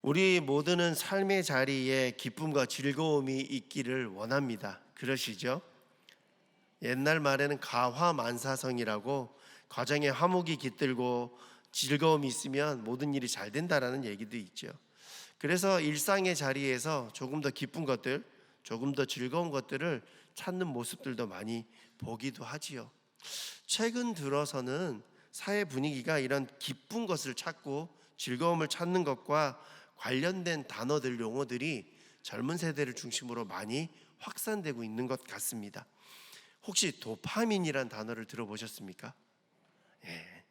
우리 모두는 삶의 자리에 기쁨과 즐거움이 있기를 원합니다. 그러시죠? 옛날 말에는 가화만사성이라고 가정에 화목이 깃들고 즐거움이 있으면 모든 일이 잘 된다라는 얘기도 있죠. 그래서 일상의 자리에서 조금 더 기쁜 것들, 조금 더 즐거운 것들을 찾는 모습들도 많이 보기도 하지요. 최근 들어서는 사회 분위기가 이런 기쁜 것을 찾고 즐거움을 찾는 것과 관련된 단어들, 용어들이 젊은 세대를 중심으로 많이 확산되고 있는 것 같습니다. 혹시 도파민이란 단어를 들어보셨습니까? 예.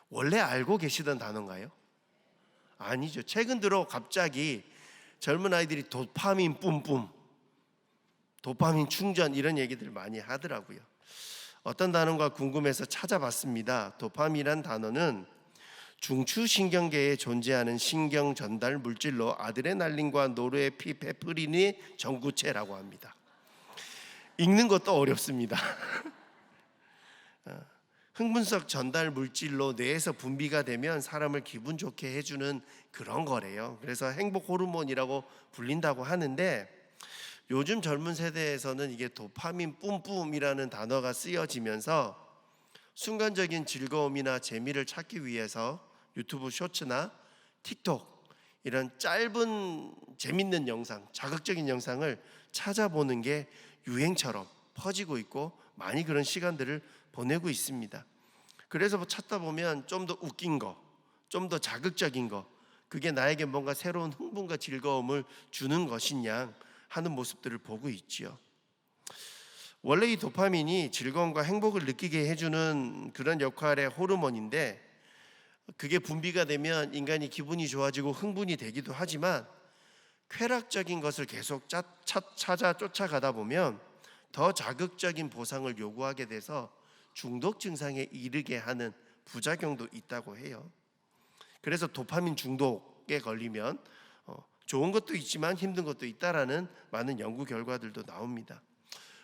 원래 알고 계시던 단어인가요? 아니죠. 최근 들어 갑자기 젊은 아이들이 도파민 뿜뿜, 도파민 충전 이런 얘기들 많이 하더라고요. 어떤 단어가 궁금해서 찾아봤습니다. 도파민이란 단어는 중추신경계에 존재하는 신경 전달 물질로 아드레날린과 노르에피네프린의 전구체라고 합니다. 읽는 것도 어렵습니다. 흥분성 전달 물질로 뇌에서 분비가 되면 사람을 기분 좋게 해주는 그런 거래요. 그래서 행복 호르몬이라고 불린다고 하는데, 요즘 젊은 세대에서는 이게 도파민 뿜뿜이라는 단어가 쓰여지면서 순간적인 즐거움이나 재미를 찾기 위해서 유튜브 쇼츠나 틱톡 이런 짧은 재밌는 영상, 자극적인 영상을 찾아보는 게 유행처럼 퍼지고 있고 많이 그런 시간들을 보내고 있습니다. 그래서 찾다 보면 좀 더 웃긴 거, 좀 더 자극적인 거, 그게 나에게 뭔가 새로운 흥분과 즐거움을 주는 것이냐 하는 모습들을 보고 있지요. 원래 이 도파민이 즐거움과 행복을 느끼게 해주는 그런 역할의 호르몬인데, 그게 분비가 되면 인간이 기분이 좋아지고 흥분이 되기도 하지만 쾌락적인 것을 계속 찾아 쫓아가다 보면 더 자극적인 보상을 요구하게 돼서 중독 증상에 이르게 하는 부작용도 있다고 해요. 그래서 도파민 중독에 걸리면 좋은 것도 있지만 힘든 것도 있다라는 많은 연구 결과들도 나옵니다.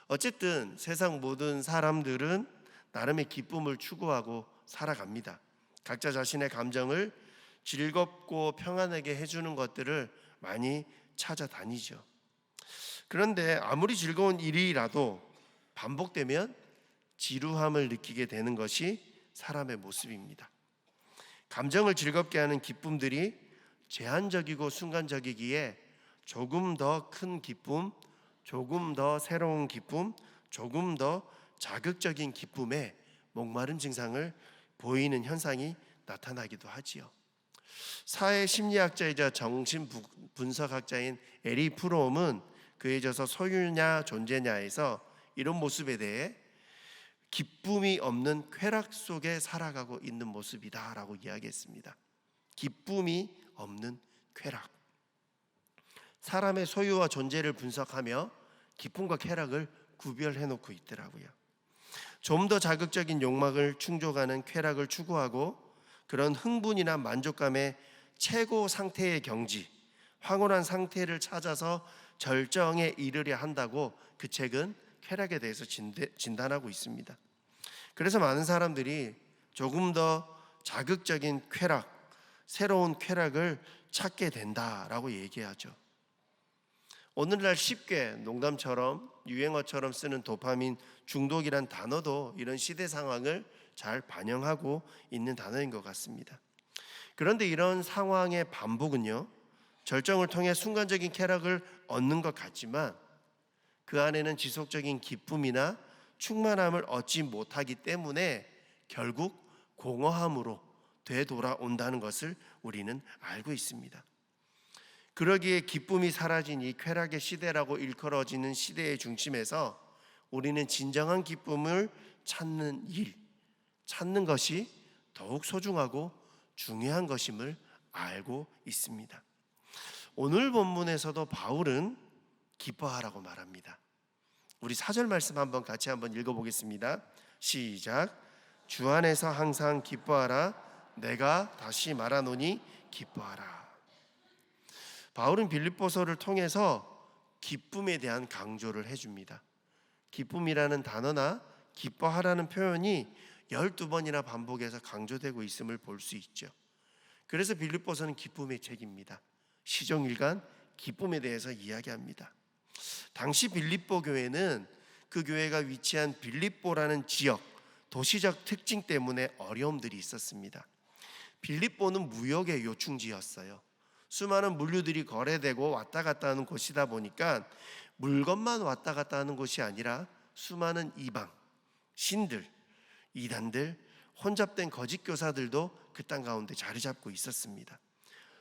어쨌든 세상 모든 사람들은 나름의 기쁨을 추구하고 살아갑니다. 각자 자신의 감정을 즐겁고 평안하게 해주는 것들을 많이 찾아다니죠. 그런데 아무리 즐거운 일이라도 반복되면 지루함을 느끼게 되는 것이 사람의 모습입니다. 감정을 즐겁게 하는 기쁨들이 제한적이고 순간적이기에 조금 더 큰 기쁨, 조금 더 새로운 기쁨, 조금 더 자극적인 기쁨에 목마른 증상을 보이는 현상이 나타나기도 하지요. 사회 심리학자이자 정신 분석학자인 에리 프롬은 그의 저서 소유냐 존재냐에서 이런 모습에 대해 기쁨이 없는 쾌락 속에 살아가고 있는 모습이다라고 이야기했습니다. 기쁨이 없는 쾌락. 사람의 소유와 존재를 분석하며 기쁨과 쾌락을 구별해 놓고 있더라고요. 좀 더 자극적인 욕망을 충족하는 쾌락을 추구하고 그런 흥분이나 만족감의 최고 상태의 경지, 황홀한 상태를 찾아서 절정에 이르려 한다고 그 책은 쾌락에 대해서 진단하고 있습니다. 그래서 많은 사람들이 조금 더 자극적인 쾌락, 새로운 쾌락을 찾게 된다라고 얘기하죠. 오늘날 쉽게 농담처럼 유행어처럼 쓰는 도파민 중독이란 단어도 이런 시대 상황을 잘 반영하고 있는 단어인 것 같습니다. 그런데 이런 상황의 반복은요, 절정을 통해 순간적인 쾌락을 얻는 것 같지만 그 안에는 지속적인 기쁨이나 충만함을 얻지 못하기 때문에 결국 공허함으로 되돌아온다는 것을 우리는 알고 있습니다. 그러기에 기쁨이 사라진 이 쾌락의 시대라고 일컬어지는 시대의 중심에서 우리는 진정한 기쁨을 찾는 일, 찾는 것이 더욱 소중하고 중요한 것임을 알고 있습니다. 오늘 본문에서도 바울은 기뻐하라고 말합니다. 우리 4절 말씀 같이 한번 읽어보겠습니다. 시작. 주 안에서 항상 기뻐하라. 내가 다시 말하노니 기뻐하라. 바울은 빌립보서를 통해서 기쁨에 대한 강조를 해줍니다. 기쁨이라는 단어나 기뻐하라는 표현이 12번이나 반복해서 강조되고 있음을 볼 수 있죠. 그래서 빌립보서는 기쁨의 책입니다. 시종일관 기쁨에 대해서 이야기합니다. 당시 빌립보 교회는 그 교회가 위치한 빌립보라는 지역, 도시적 특징 때문에 어려움들이 있었습니다. 빌립보는 무역의 요충지였어요. 수많은 물류들이 거래되고 왔다 갔다 하는 곳이다 보니까 물건만 왔다 갔다 하는 곳이 아니라 수많은 이방, 신들, 이단들, 혼잡된 거짓 교사들도 그 땅 가운데 자리 잡고 있었습니다.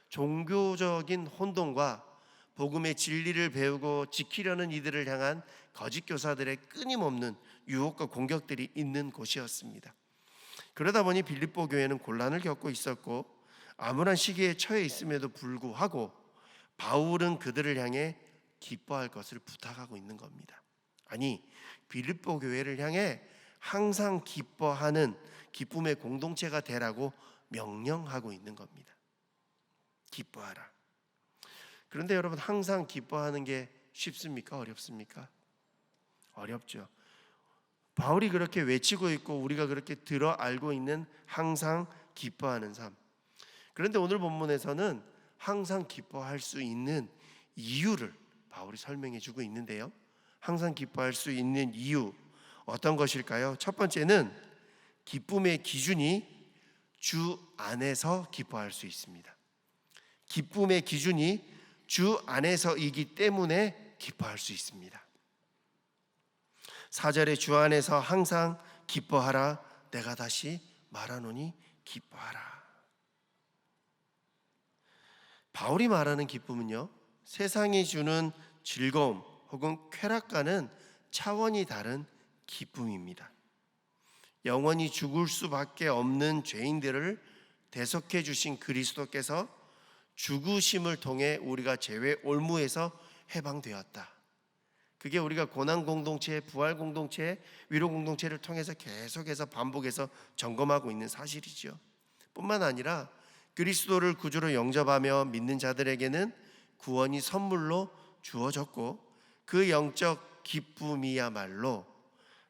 종교적인 혼돈과 복음의 진리를 배우고 지키려는 이들을 향한 거짓 교사들의 끊임없는 유혹과 공격들이 있는 곳이었습니다. 그러다 보니 빌립보 교회는 곤란을 겪고 있었고 암울한 시기에 처해 있음에도 불구하고 바울은 그들을 향해 기뻐할 것을 부탁하고 있는 겁니다. 아니, 빌립보 교회를 향해 항상 기뻐하는 기쁨의 공동체가 되라고 명령하고 있는 겁니다. 기뻐하라. 그런데 여러분, 항상 기뻐하는 게 쉽습니까? 어렵습니까? 어렵죠. 바울이 그렇게 외치고 있고 우리가 그렇게 들어 알고 있는 항상 기뻐하는 삶. 그런데 오늘 본문에서는 항상 기뻐할 수 있는 이유를 바울이 설명해 주고 있는데요. 항상 기뻐할 수 있는 이유 어떤 것일까요? 첫 번째는 기쁨의 기준이 주 안에서 기뻐할 수 있습니다. 기쁨의 기준이 주 안에서이기 때문에 기뻐할 수 있습니다. 4절에 주 안에서 항상 기뻐하라. 내가 다시 말하노니 기뻐하라. 바울이 말하는 기쁨은요, 세상이 주는 즐거움 혹은 쾌락과는 차원이 다른 기쁨입니다. 영원히 죽을 수밖에 없는 죄인들을 대속해 주신 그리스도께서 죽으심을 통해 우리가 죄의 올무에서 해방되었다. 그게 우리가 고난 공동체, 부활 공동체, 위로 공동체를 통해서 계속해서 반복해서 점검하고 있는 사실이죠. 뿐만 아니라 그리스도를 구주로 영접하며 믿는 자들에게는 구원이 선물로 주어졌고 그 영적 기쁨이야말로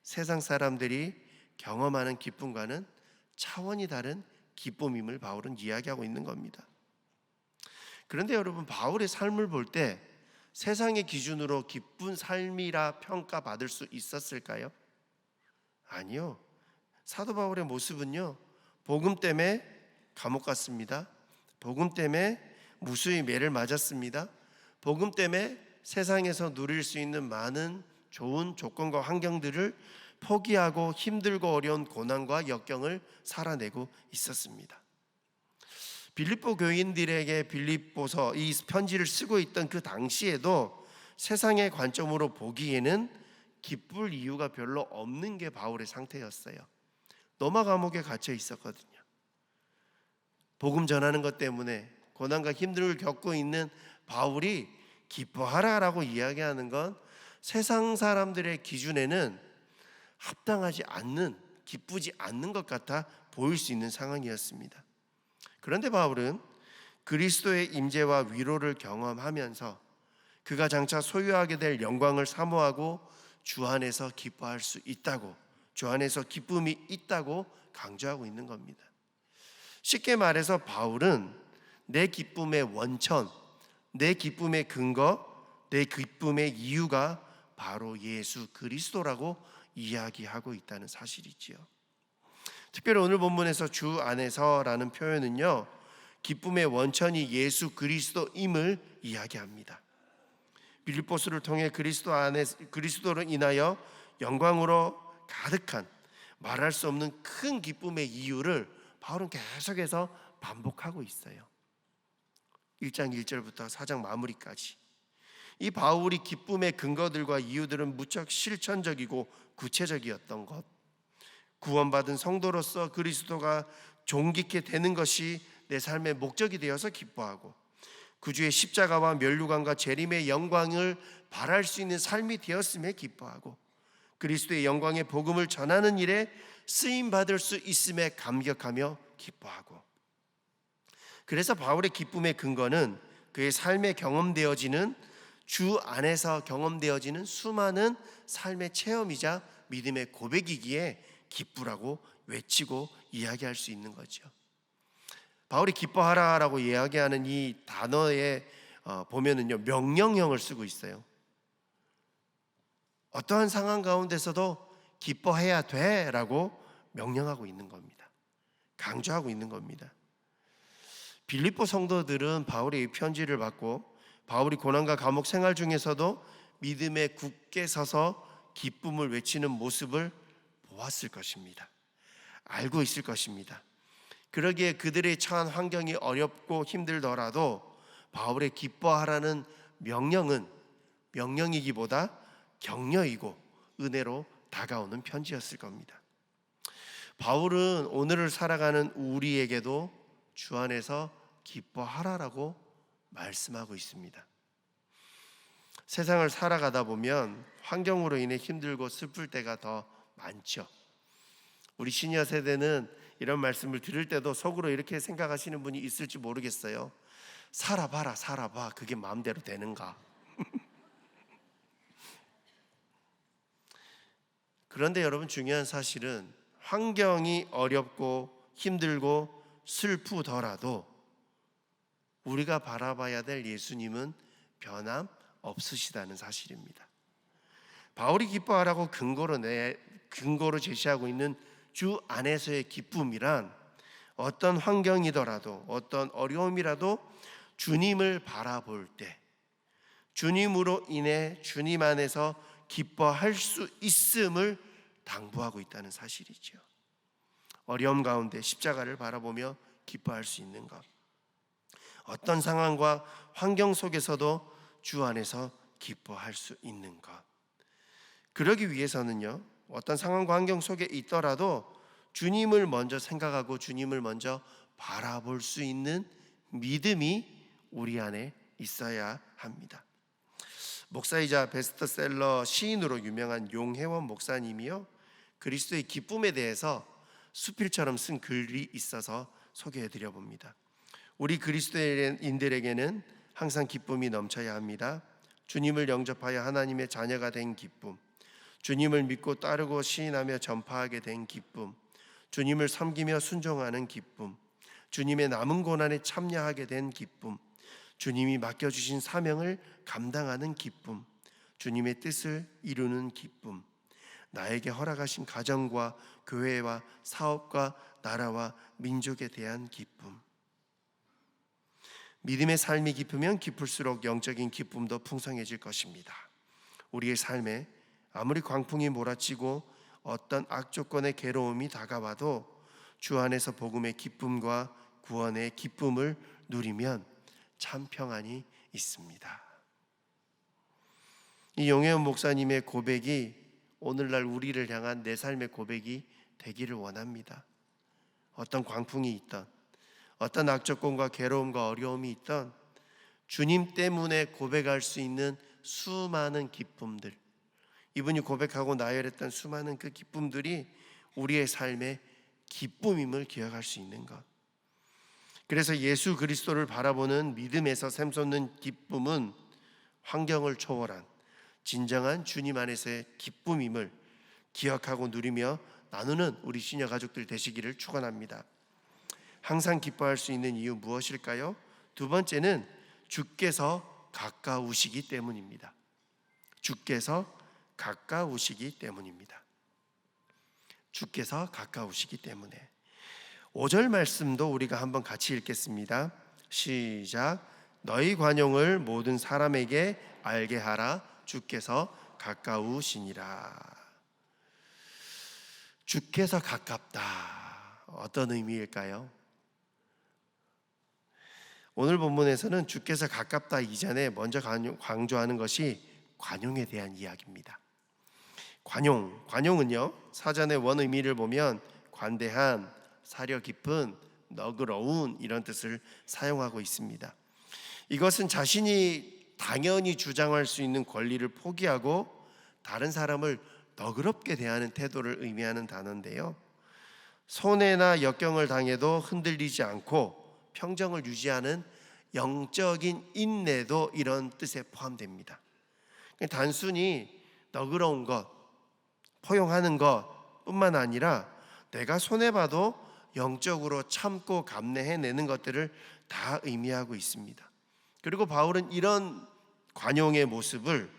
세상 사람들이 경험하는 기쁨과는 차원이 다른 기쁨임을 바울은 이야기하고 있는 겁니다. 그런데 여러분, 바울의 삶을 볼 때 세상의 기준으로 기쁜 삶이라 평가받을 수 있었을까요? 아니요. 사도 바울의 모습은요, 복음 때문에 감옥 갔습니다. 복음 때문에 무수히 매를 맞았습니다. 복음 때문에 세상에서 누릴 수 있는 많은 좋은 조건과 환경들을 포기하고 힘들고 어려운 고난과 역경을 살아내고 있었습니다. 빌립보 교인들에게 빌립보서 이 편지를 쓰고 있던 그 당시에도 세상의 관점으로 보기에는 기쁠 이유가 별로 없는 게 바울의 상태였어요. 로마 감옥에 갇혀 있었거든요. 복음 전하는 것 때문에 고난과 힘듦을 겪고 있는 바울이 기뻐하라라고 이야기하는 건 세상 사람들의 기준에는 합당하지 않는, 기쁘지 않는 것 같아 보일 수 있는 상황이었습니다. 그런데 바울은 그리스도의 임재와 위로를 경험하면서 그가 장차 소유하게 될 영광을 사모하고 주 안에서 기뻐할 수 있다고, 주 안에서 기쁨이 있다고 강조하고 있는 겁니다. 쉽게 말해서 바울은 내 기쁨의 원천, 내 기쁨의 근거, 내 기쁨의 이유가 바로 예수 그리스도라고 이야기하고 있다는 사실이지요. 특별히 오늘 본문에서 주 안에서라는 표현은요, 기쁨의 원천이 예수 그리스도임을 이야기합니다. 빌립보서를 통해 그리스도로 인하여 영광으로 가득한 말할 수 없는 큰 기쁨의 이유를 바울은 계속해서 반복하고 있어요. 1장 1절부터 4장 마무리까지. 이 바울이 기쁨의 근거들과 이유들은 무척 실천적이고 구체적이었던 것, 구원받은 성도로서 그리스도가 존귀케 되는 것이 내 삶의 목적이 되어서 기뻐하고 구주의 십자가와 면류관과 재림의 영광을 바랄 수 있는 삶이 되었음에 기뻐하고 그리스도의 영광의 복음을 전하는 일에 쓰임받을 수 있음에 감격하며 기뻐하고, 그래서 바울의 기쁨의 근거는 그의 삶에 경험되어지는, 주 안에서 경험되어지는 수많은 삶의 체험이자 믿음의 고백이기에 기쁘라고 외치고 이야기할 수 있는 거죠. 바울이 기뻐하라라고 이야기하는 이 단어의 보면은요, 명령형을 쓰고 있어요. 어떠한 상황 가운데서도 기뻐해야 돼라고 명령하고 있는 겁니다. 강조하고 있는 겁니다. 빌립보 성도들은 바울의 이 편지를 받고 바울이 고난과 감옥 생활 중에서도 믿음에 굳게 서서 기쁨을 외치는 모습을 보았을 것입니다. 알고 있을 것입니다. 그러기에 그들의 처한 환경이 어렵고 힘들더라도 바울의 기뻐하라는 명령은 명령이기보다 격려이고 은혜로 다가오는 편지였을 겁니다. 바울은 오늘을 살아가는 우리에게도 주 안에서 기뻐하라라고 말씀하고 있습니다. 세상을 살아가다 보면 환경으로 인해 힘들고 슬플 때가 더 많죠. 우리 시니어 세대는 이런 말씀을 들을 때도 속으로 이렇게 생각하시는 분이 있을지 모르겠어요. 살아봐라, 살아봐. 그게 마음대로 되는가? 그런데 여러분, 중요한 사실은 환경이 어렵고 힘들고 슬프더라도 우리가 바라봐야 될 예수님은 변함 없으시다는 사실입니다. 바울이 기뻐하라고 근거로 제시하고 있는 주 안에서의 기쁨이란 어떤 환경이더라도 어떤 어려움이라도 주님을 바라볼 때 주님으로 인해 주님 안에서 기뻐할 수 있음을 당부하고 있다는 사실이죠. 어려움 가운데 십자가를 바라보며 기뻐할 수 있는 것, 어떤 상황과 환경 속에서도 주 안에서 기뻐할 수 있는 것, 그러기 위해서는요, 어떤 상황과 환경 속에 있더라도 주님을 먼저 생각하고 주님을 먼저 바라볼 수 있는 믿음이 우리 안에 있어야 합니다. 목사이자 베스트셀러 시인으로 유명한 용혜원 목사님이요, 그리스도의 기쁨에 대해서 수필처럼 쓴 글이 있어서 소개해드려 봅니다. 우리 그리스도인들에게는 항상 기쁨이 넘쳐야 합니다. 주님을 영접하여 하나님의 자녀가 된 기쁨, 주님을 믿고 따르고 시인하며 전파하게 된 기쁨, 주님을 섬기며 순종하는 기쁨, 주님의 남은 고난에 참여하게 된 기쁨, 주님이 맡겨주신 사명을 감당하는 기쁨, 주님의 뜻을 이루는 기쁨, 나에게 허락하신 가정과 교회와 사업과 나라와 민족에 대한 기쁨. 믿음의 삶이 깊으면 깊을수록 영적인 기쁨도 풍성해질 것입니다. 우리의 삶에 아무리 광풍이 몰아치고 어떤 악조건의 괴로움이 다가와도 주 안에서 복음의 기쁨과 구원의 기쁨을 누리면 참 평안이 있습니다. 이 용혜원 목사님의 고백이 오늘날 우리를 향한 내 삶의 고백이 되기를 원합니다. 어떤 광풍이 있던, 어떤 악조건과 괴로움과 어려움이 있던 주님 때문에 고백할 수 있는 수많은 기쁨들, 이분이 고백하고 나열했던 수많은 그 기쁨들이 우리의 삶의 기쁨임을 기억할 수 있는 것. 그래서 예수 그리스도를 바라보는 믿음에서 샘솟는 기쁨은 환경을 초월한 진정한 주님 안에서의 기쁨임을 기억하고 누리며 나누는 우리 시녀 가족들 되시기를 축원합니다. 항상 기뻐할 수 있는 이유 무엇일까요? 두 번째는 주께서 가까우시기 때문입니다. 주께서 가까우시기 때문입니다. 주께서 가까우시기 때문에. 5절 말씀도 우리가 한번 같이 읽겠습니다. 시작. 너희 관용을 모든 사람에게 알게 하라. 주께서 가까우시니라. 주께서 가깝다. 어떤 의미일까요? 오늘 본문에서는 주께서 가깝다 이전에 먼저 강조하는 것이 관용에 대한 이야기입니다. 관용은요, 사전의 원 의미를 보면 관대한, 사려 깊은, 너그러운 이런 뜻을 사용하고 있습니다. 이것은 자신이 당연히 주장할 수 있는 권리를 포기하고 다른 사람을 너그럽게 대하는 태도를 의미하는 단어인데요, 손해나 역경을 당해도 흔들리지 않고 평정을 유지하는 영적인 인내도 이런 뜻에 포함됩니다. 단순히 너그러운 것, 포용하는 것 뿐만 아니라 내가 손해봐도 영적으로 참고 감내해내는 것들을 다 의미하고 있습니다. 그리고 바울은 이런 관용의 모습을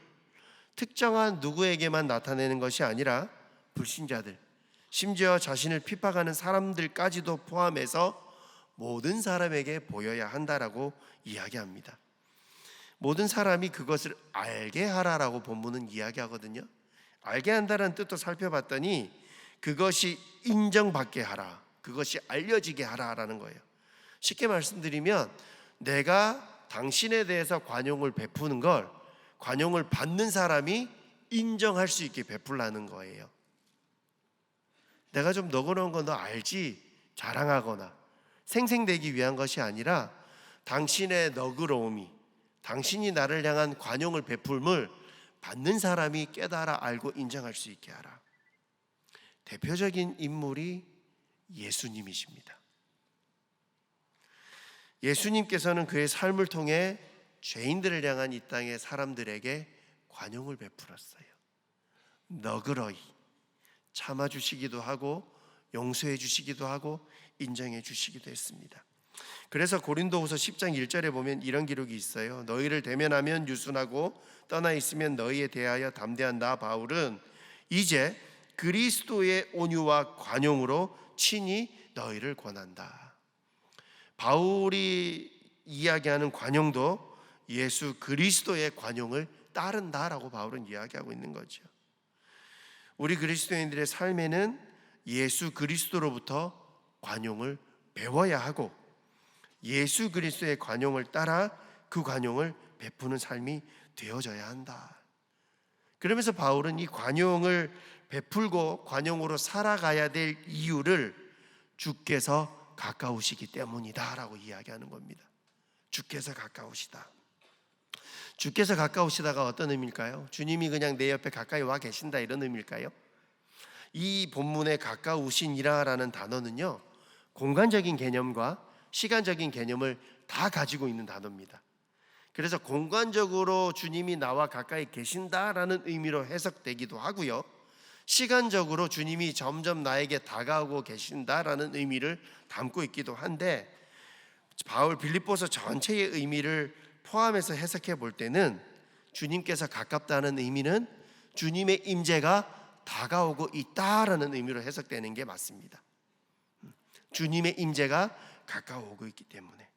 특정한 누구에게만 나타내는 것이 아니라 불신자들, 심지어 자신을 핍박하는 사람들까지도 포함해서 모든 사람에게 보여야 한다라고 이야기합니다. 모든 사람이 그것을 알게 하라라고 본문은 이야기하거든요. 알게 한다는 뜻도 살펴봤더니 그것이 인정받게 하라, 그것이 알려지게 하라라는 거예요. 쉽게 말씀드리면 내가 당신에 대해서 관용을 베푸는 걸 관용을 받는 사람이 인정할 수 있게 베풀라는 거예요. 내가 좀 너그러운 건 너 알지? 자랑하거나 생생되기 위한 것이 아니라 당신의 너그러움이, 당신이 나를 향한 관용을 베풀음을 받는 사람이 깨달아 알고 인정할 수 있게 하라. 대표적인 인물이 예수님이십니다. 예수님께서는 그의 삶을 통해 죄인들을 향한 이 땅의 사람들에게 관용을 베풀었어요. 너그러이 참아주시기도 하고 용서해 주시기도 하고 인정해 주시기도 했습니다. 그래서 고린도후서 10장 1절에 보면 이런 기록이 있어요. 너희를 대면하면 유순하고 떠나 있으면 너희에 대하여 담대한 나 바울은 이제 그리스도의 온유와 관용으로 친히 너희를 권한다. 바울이 이야기하는 관용도 예수 그리스도의 관용을 따른다라고 바울은 이야기하고 있는 거죠. 우리 그리스도인들의 삶에는 예수 그리스도로부터 관용을 배워야 하고 예수 그리스도의 관용을 따라 그 관용을 베푸는 삶이 되어져야 한다. 그러면서 바울은 이 관용을 베풀고 관용으로 살아가야 될 이유를 주께서 가까우시기 때문이다 라고 이야기하는 겁니다. 주께서 가까우시다. 주께서 가까우시다가 어떤 의미일까요? 주님이 그냥 내 옆에 가까이 와 계신다 이런 의미일까요? 이 본문에 가까우신이라라는 단어는요, 공간적인 개념과 시간적인 개념을 다 가지고 있는 단어입니다. 그래서 공간적으로 주님이 나와 가까이 계신다라는 의미로 해석되기도 하고요, 시간적으로 주님이 점점 나에게 다가오고 계신다라는 의미를 담고 있기도 한데, 바울 빌립보서 전체의 의미를 포함해서 해석해 볼 때는 주님께서 가깝다는 의미는 주님의 임재가 다가오고 있다라는 의미로 해석되는 게 맞습니다. 주님의 임재가 가까워오고 있기 때문에,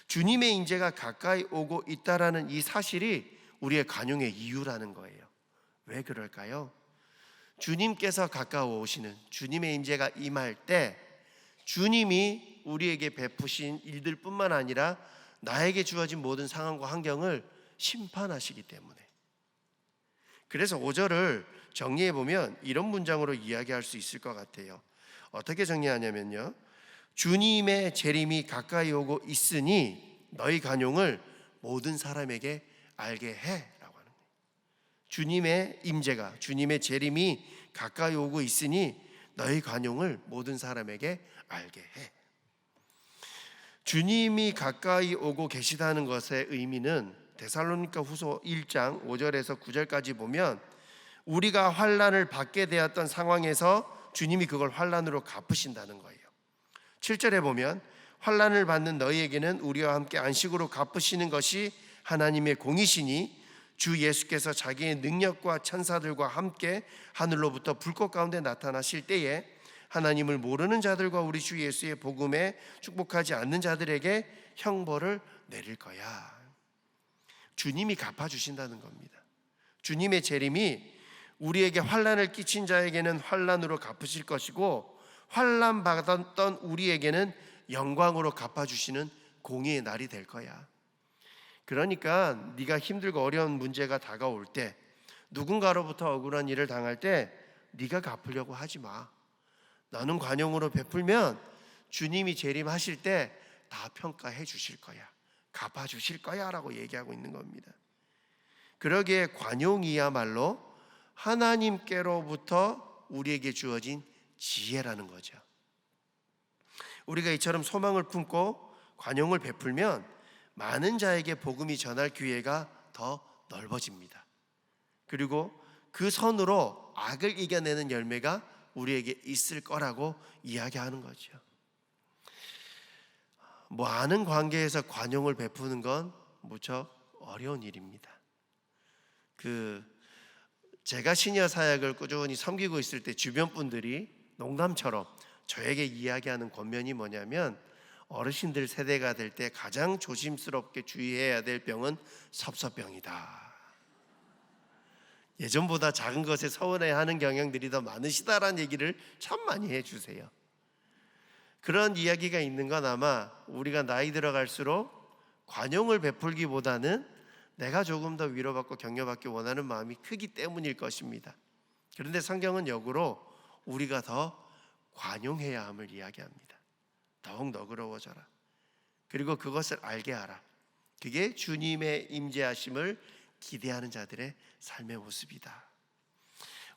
주님의 임재가 가까이 오고 있다라는 이 사실이 우리의 관용의 이유라는 거예요. 왜 그럴까요? 주님께서 가까워 오시는, 주님의 임재가 임할 때 주님이 우리에게 베푸신 일들 뿐만 아니라 나에게 주어진 모든 상황과 환경을 심판하시기 때문에, 그래서 5절을 정리해 보면 이런 문장으로 이야기할 수 있을 것 같아요. 어떻게 정리하냐면요, 주님의 재림이 가까이 오고 있으니 너희 관용을 모든 사람에게 알게 해 라고 하는 거예요. 주님의 임재가, 주님의 재림이 가까이 오고 있으니 너희 관용을 모든 사람에게 알게 해. 주님이 가까이 오고 계시다는 것의 의미는 데살로니가 후서 1장 5절에서 9절까지 보면 우리가 환난을 받게 되었던 상황에서 주님이 그걸 환난으로 갚으신다는 거예요. 7절에 보면 환난을 받는 너희에게는 우리와 함께 안식으로 갚으시는 것이 하나님의 공이시니 주 예수께서 자기의 능력과 천사들과 함께 하늘로부터 불꽃 가운데 나타나실 때에 하나님을 모르는 자들과 우리 주 예수의 복음에 축복하지 않는 자들에게 형벌을 내릴 거야. 주님이 갚아주신다는 겁니다. 주님의 재림이 우리에게 환난을 끼친 자에게는 환난으로 갚으실 것이고, 환난 받았던 우리에게는 영광으로 갚아주시는 공의의 날이 될 거야. 그러니까 네가 힘들고 어려운 문제가 다가올 때, 누군가로부터 억울한 일을 당할 때 네가 갚으려고 하지 마. 너는 관용으로 베풀면 주님이 재림하실 때 다 평가해 주실 거야, 갚아 주실 거야 라고 얘기하고 있는 겁니다. 그러기에 관용이야말로 하나님께로부터 우리에게 주어진 지혜라는 거죠. 우리가 이처럼 소망을 품고 관용을 베풀면 많은 자에게 복음이 전할 기회가 더 넓어집니다. 그리고 그 선으로 악을 이겨내는 열매가 우리에게 있을 거라고 이야기하는 거죠. 아는 관계에서 관용을 베푸는 건 무척 어려운 일입니다. 제가 시니어 사역을 꾸준히 섬기고 있을 때 주변 분들이 농담처럼 저에게 이야기하는 권면이 뭐냐면, 어르신들 세대가 될 때 가장 조심스럽게 주의해야 될 병은 섭섭병이다. 예전보다 작은 것에 서운해하는 경향들이 더 많으시다라는 얘기를 참 많이 해주세요. 그런 이야기가 있는 건 아마 우리가 나이 들어갈수록 관용을 베풀기보다는 내가 조금 더 위로받고 격려받기 원하는 마음이 크기 때문일 것입니다. 그런데 성경은 역으로 우리가 더 관용해야 함을 이야기합니다. 더욱 너그러워져라. 그리고 그것을 알게 하라. 그게 주님의 임재하심을 기대하는 자들의 삶의 모습이다.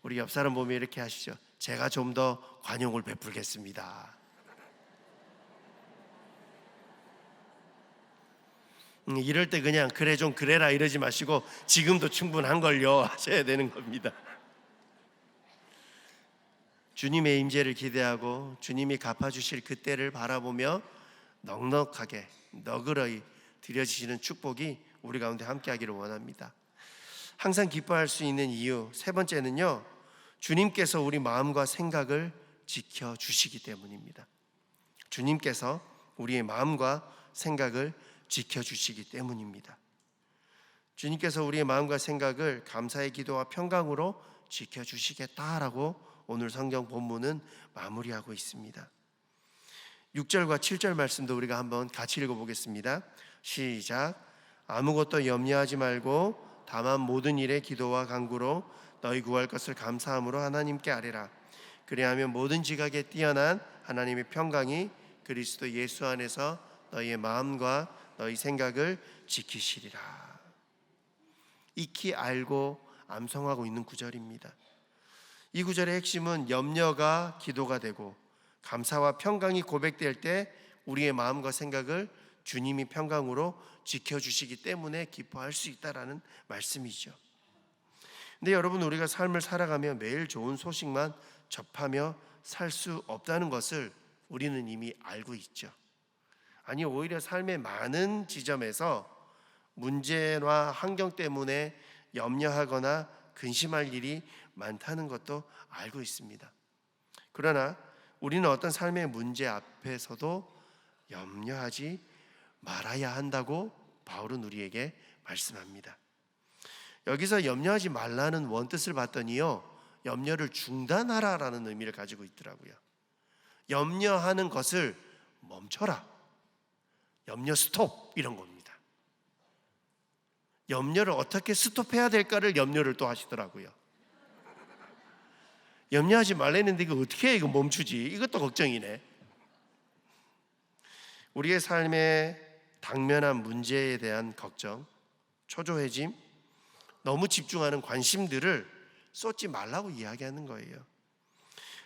우리 옆 사람 보면 이렇게 하시죠. 제가 좀 더 관용을 베풀겠습니다. 이럴 때 그냥 그래 좀 그래라 이러지 마시고 지금도 충분한걸요 하셔야 되는 겁니다. 주님의 임재를 기대하고 주님이 갚아주실 그때를 바라보며 넉넉하게 너그러이 드려지시는 축복이 우리 가운데 함께하기를 원합니다. 항상 기뻐할 수 있는 이유 세 번째는요, 주님께서 우리 마음과 생각을 지켜주시기 때문입니다. 주님께서 우리의 마음과 생각을 지켜주시기 때문입니다. 주님께서 우리의 마음과 생각을 감사의 기도와 평강으로 지켜주시겠다라고 오늘 성경 본문은 마무리하고 있습니다. 6절과 7절 말씀도 우리가 한번 같이 읽어보겠습니다. 시작. 아무것도 염려하지 말고 다만 모든 일에 기도와 간구로 너희 구할 것을 감사함으로 하나님께 아뢰라. 그리하면 모든 지각에 뛰어난 하나님의 평강이 그리스도 예수 안에서 너희의 마음과 너희 생각을 지키시리라. 익히 알고 암송하고 있는 구절입니다. 이 구절의 핵심은 염려가 기도가 되고 감사와 평강이 고백될 때 우리의 마음과 생각을 주님이 평강으로 지켜주시기 때문에 기뻐할 수 있다라는 말씀이죠. 근데 여러분, 우리가 삶을 살아가며 매일 좋은 소식만 접하며 살 수 없다는 것을 우리는 이미 알고 있죠. 아니, 오히려 삶의 많은 지점에서 문제와 환경 때문에 염려하거나 근심할 일이 많다는 것도 알고 있습니다. 그러나 우리는 어떤 삶의 문제 앞에서도 염려하지 말아야 한다고 바울은 우리에게 말씀합니다. 여기서 염려하지 말라는 원뜻을 봤더니요, 염려를 중단하라라는 의미를 가지고 있더라고요. 염려하는 것을 멈춰라. 염려 스톱 이런 겁니다. 염려를 어떻게 스톱해야 될까를 염려를 또 하시더라고요. 염려하지 말랬는데 이거 어떻게 해? 이거 멈추지? 이것도 걱정이네. 우리의 삶에 당면한 문제에 대한 걱정, 초조해짐, 너무 집중하는 관심들을 쏟지 말라고 이야기하는 거예요.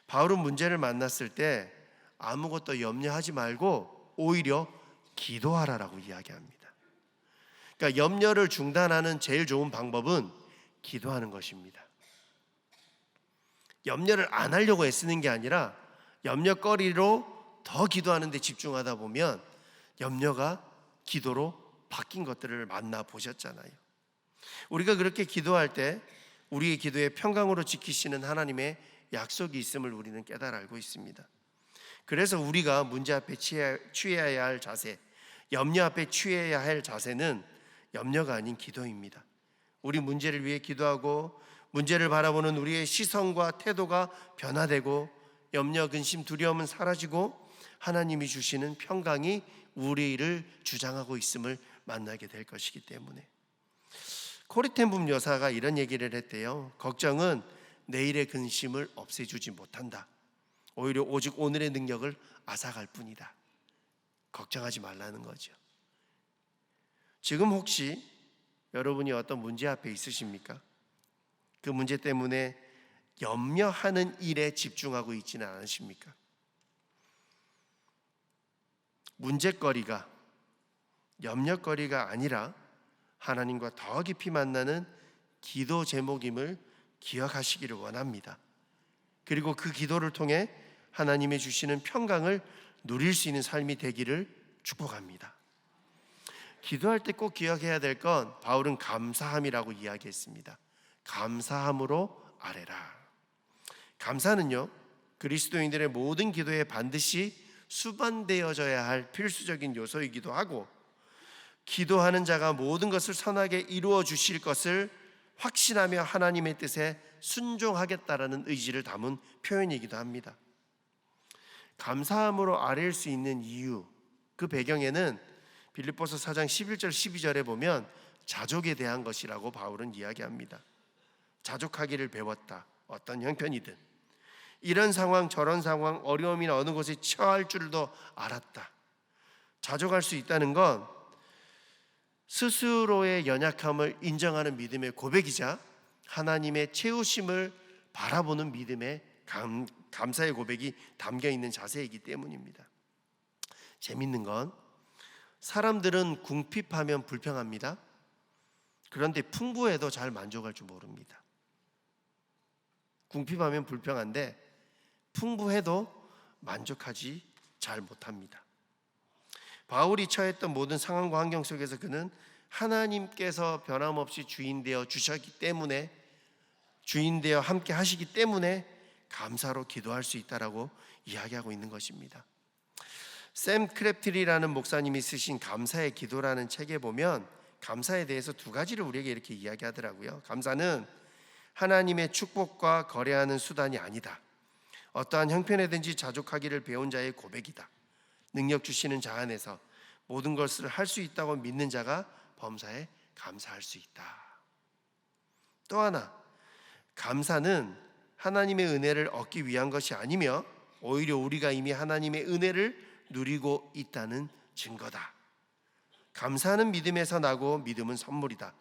바울은 문제를 만났을 때 아무것도 염려하지 말고 오히려 기도하라라고 이야기합니다. 그러니까 염려를 중단하는 제일 좋은 방법은 기도하는 것입니다. 염려를 안 하려고 애쓰는 게 아니라 염려거리로 더 기도하는 데 집중하다 보면 염려가 기도로 바뀐 것들을 만나 보셨잖아요. 우리가 그렇게 기도할 때 우리의 기도에 평강으로 지키시는 하나님의 약속이 있음을 우리는 깨달아 알고 있습니다. 그래서 우리가 문제 앞에 취해야 할 자세, 염려 앞에 취해야 할 자세는 염려가 아닌 기도입니다. 우리 문제를 위해 기도하고 문제를 바라보는 우리의 시선과 태도가 변화되고 염려, 근심, 두려움은 사라지고 하나님이 주시는 평강이 우리를 주장하고 있음을 만나게 될 것이기 때문에. 코리텐붐 여사가 이런 얘기를 했대요. 걱정은 내일의 근심을 없애주지 못한다. 오히려 오직 오늘의 능력을 앗아갈 뿐이다. 걱정하지 말라는 거죠. 지금 혹시 여러분이 어떤 문제 앞에 있으십니까? 그 문제 때문에 염려하는 일에 집중하고 있지는 않으십니까? 문제거리가 염려거리가 아니라 하나님과 더 깊이 만나는 기도 제목임을 기억하시기를 원합니다. 그리고 그 기도를 통해 하나님이 주시는 평강을 누릴 수 있는 삶이 되기를 축복합니다. 기도할 때 꼭 기억해야 될 건 바울은 감사함이라고 이야기했습니다. 감사함으로 아뢰라. 감사는요, 그리스도인들의 모든 기도에 반드시 수반되어져야 할 필수적인 요소이기도 하고, 기도하는 자가 모든 것을 선하게 이루어 주실 것을 확신하며 하나님의 뜻에 순종하겠다라는 의지를 담은 표현이기도 합니다. 감사함으로 아뢰일 수 있는 이유, 그 배경에는 빌립보서 4장 11절 12절에 보면 자족에 대한 것이라고 바울은 이야기합니다. 자족하기를 배웠다. 어떤 형편이든 이런 상황 저런 상황 어려움이나 어느 곳에 처할 줄도 알았다. 자족할 수 있다는 건 스스로의 연약함을 인정하는 믿음의 고백이자 하나님의 채우심을 바라보는 믿음의 감사의 고백이 담겨 있는 자세이기 때문입니다. 재밌는 건 사람들은 궁핍하면 불평합니다. 그런데 풍부해도 잘 만족할 줄 모릅니다. 궁핍하면 불평한데 풍부해도 만족하지 잘 못합니다. 바울이 처했던 모든 상황과 환경 속에서 그는 하나님께서 변함없이 주인되어 주셨기 때문에, 주인되어 함께 하시기 때문에 감사로 기도할 수 있다라고 이야기하고 있는 것입니다. 샘 크랩트리라는 목사님이 쓰신 감사의 기도라는 책에 보면 감사에 대해서 두 가지를 우리에게 이렇게 이야기하더라고요. 감사는 하나님의 축복과 거래하는 수단이 아니다. 어떠한 형편에든지 자족하기를 배운 자의 고백이다. 능력 주시는 자 안에서 모든 것을 할 수 있다고 믿는 자가 범사에 감사할 수 있다. 또 하나, 감사는 하나님의 은혜를 얻기 위한 것이 아니며 오히려 우리가 이미 하나님의 은혜를 누리고 있다는 증거다. 감사는 믿음에서 나고 믿음은 선물이다.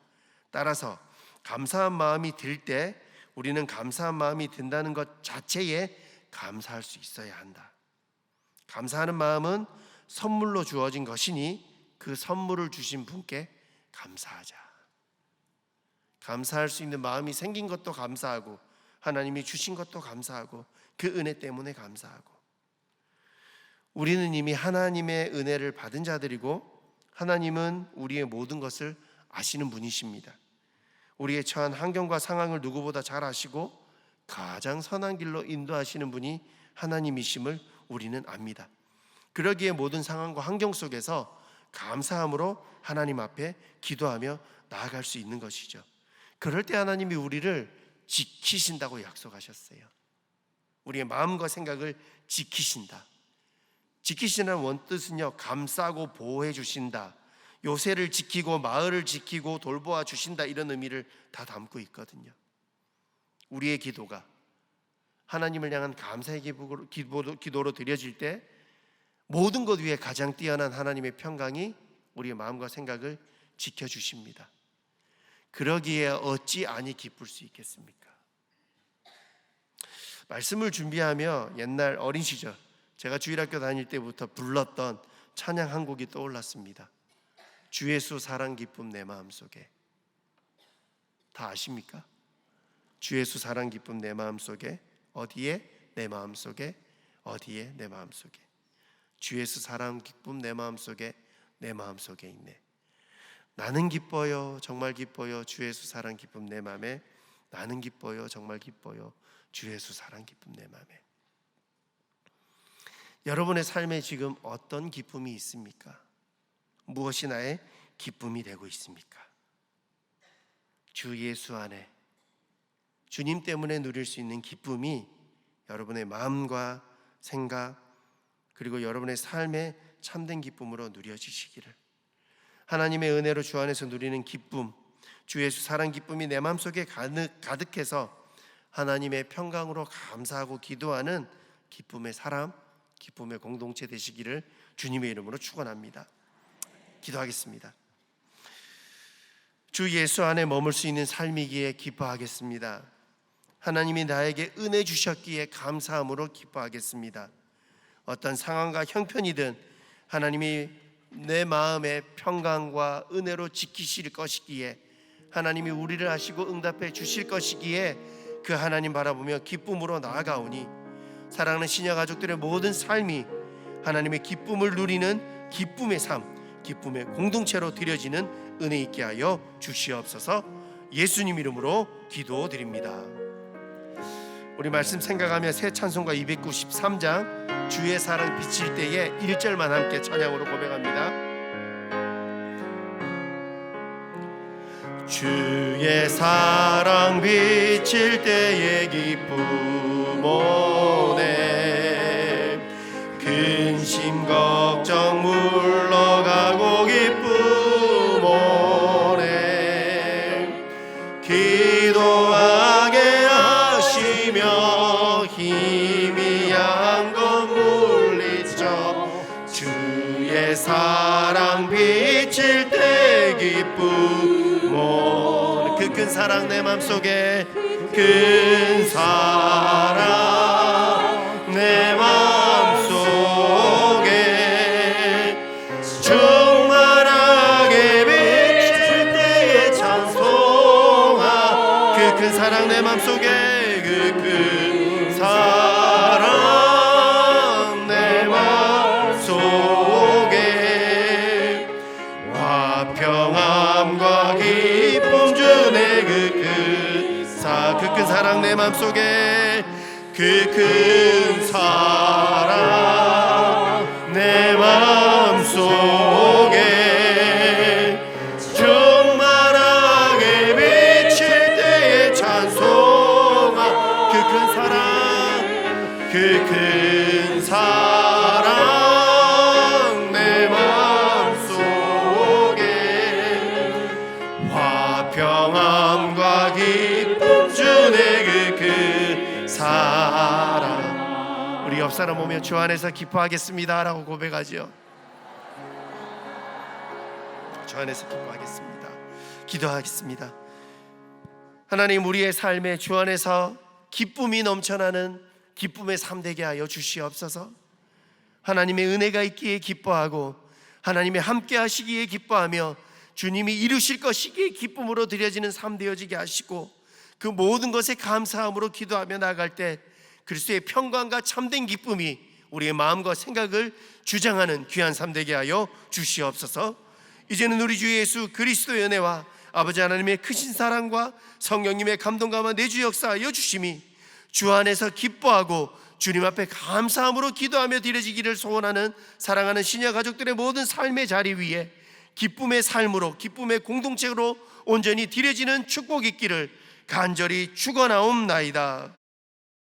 따라서 감사한 마음이 들 때 우리는 감사한 마음이 든다는 것 자체에 감사할 수 있어야 한다. 감사하는 마음은 선물로 주어진 것이니 그 선물을 주신 분께 감사하자. 감사할 수 있는 마음이 생긴 것도 감사하고 하나님이 주신 것도 감사하고 그 은혜 때문에 감사하고, 우리는 이미 하나님의 은혜를 받은 자들이고 하나님은 우리의 모든 것을 아시는 분이십니다. 우리의 처한 환경과 상황을 누구보다 잘 아시고 가장 선한 길로 인도하시는 분이 하나님이심을 우리는 압니다. 그러기에 모든 상황과 환경 속에서 감사함으로 하나님 앞에 기도하며 나아갈 수 있는 것이죠. 그럴 때 하나님이 우리를 지키신다고 약속하셨어요. 우리의 마음과 생각을 지키신다. 지키시는 원뜻은요, 감싸고 보호해 주신다, 요새를 지키고 마을을 지키고 돌보아 주신다, 이런 의미를 다 담고 있거든요. 우리의 기도가 하나님을 향한 감사의 기도로 드려질 때 모든 것 위에 가장 뛰어난 하나님의 평강이 우리의 마음과 생각을 지켜주십니다. 그러기에 어찌 아니 기쁠 수 있겠습니까? 말씀을 준비하며 옛날 어린 시절 제가 주일학교 다닐 때부터 불렀던 찬양 한 곡이 떠올랐습니다. 주 예수 사랑 기쁨 내 마음속에. 다 아십니까? 주 예수 사랑 기쁨 내 마음속에. 어디에? 내 마음속에. 어디에? 내 마음속에. 주 예수 사랑 기쁨 내 마음속에, 내 마음속에 있네. 나는 기뻐요, 정말 기뻐요. 주 예수 사랑 기쁨 내 마음에. 나는 기뻐요, 정말 기뻐요. 주 예수 사랑 기쁨 내 마음에. 여러분의 삶에 지금 어떤 기쁨이 있습니까? 무엇이 나의 기쁨이 되고 있습니까? 주 예수 안에 주님 때문에 누릴 수 있는 기쁨이 여러분의 마음과 생각 그리고 여러분의 삶의 참된 기쁨으로 누려지시기를, 하나님의 은혜로 주 안에서 누리는 기쁨, 주 예수 사랑 기쁨이 내 마음속에 가득해서 하나님의 평강으로 감사하고 기도하는 기쁨의 사람, 기쁨의 공동체 되시기를 주님의 이름으로 축원합니다. 기도하겠습니다. 주 예수 안에 머물 수 있는 삶이기에 기뻐하겠습니다. 하나님이 나에게 은혜 주셨기에 감사함으로 기뻐하겠습니다. 어떤 상황과 형편이든 하나님이 내 마음의 평강과 은혜로 지키실 것이기에, 하나님이 우리를 아시고 응답해 주실 것이기에 그 하나님 바라보며 기쁨으로 나아가오니, 사랑하는 시녀 가족들의 모든 삶이 하나님의 기쁨을 누리는 기쁨의 삶, 기쁨의 공동체로 드려지는 은혜 있게 하여 주시옵소서. 예수님 이름으로 기도드립니다. 우리 말씀 생각하며 새 찬송가 293장 주의 사랑 비칠 때에 1절만 함께 찬양으로 고백합니다. 주의 사랑 비칠 때의 기쁨 오네, 근심 걱정 물러가고 기쁨 오네, 기도하게 하시며 희미한 것 물리쳐 주의 사랑 비칠 때 기쁨 그 큰 사랑 내 맘속에, 큰 사랑 내 맘속에 충만하게 비칠 때의 찬송아. 그 큰 사랑 내 맘속에, 그 큰 사랑 내 맘속에 화평함과 기쁨 주네. 그 큰 사랑 내 맘속에, 그 큰 사랑 내 맘속에 충만하게 비칠 때의 찬송아. 그 큰 사랑, 그 큰 사랑 내 맘속에 화평함과 기쁨 주네. 그 사랑. 우리 옆 사람 오면 주 안에서 기뻐하겠습니다 라고 고백하죠. 주 안에서 기뻐하겠습니다. 기도하겠습니다. 하나님, 우리의 삶에 주 안에서 기쁨이 넘쳐나는 기쁨의 삶 되게 하여 주시옵소서. 하나님의 은혜가 있기에 기뻐하고 하나님의 함께 하시기에 기뻐하며 주님이 이루실 것이기에 기쁨으로 드려지는 삶 되어지게 하시고, 그 모든 것에 감사함으로 기도하며 나아갈 때 그리스도의 평강과 참된 기쁨이 우리의 마음과 생각을 주장하는 귀한 삶 되게 하여 주시옵소서. 이제는 우리 주 예수 그리스도의 은혜와 아버지 하나님의 크신 사랑과 성령님의 감동감화 내주 역사하여 주심이 주 안에서 기뻐하고 주님 앞에 감사함으로 기도하며 드려지기를 소원하는 사랑하는 시녀 가족들의 모든 삶의 자리 위에 기쁨의 삶으로, 기쁨의 공동체로 온전히 드려지는 축복이 있기를 간절히 축원하옵나이다.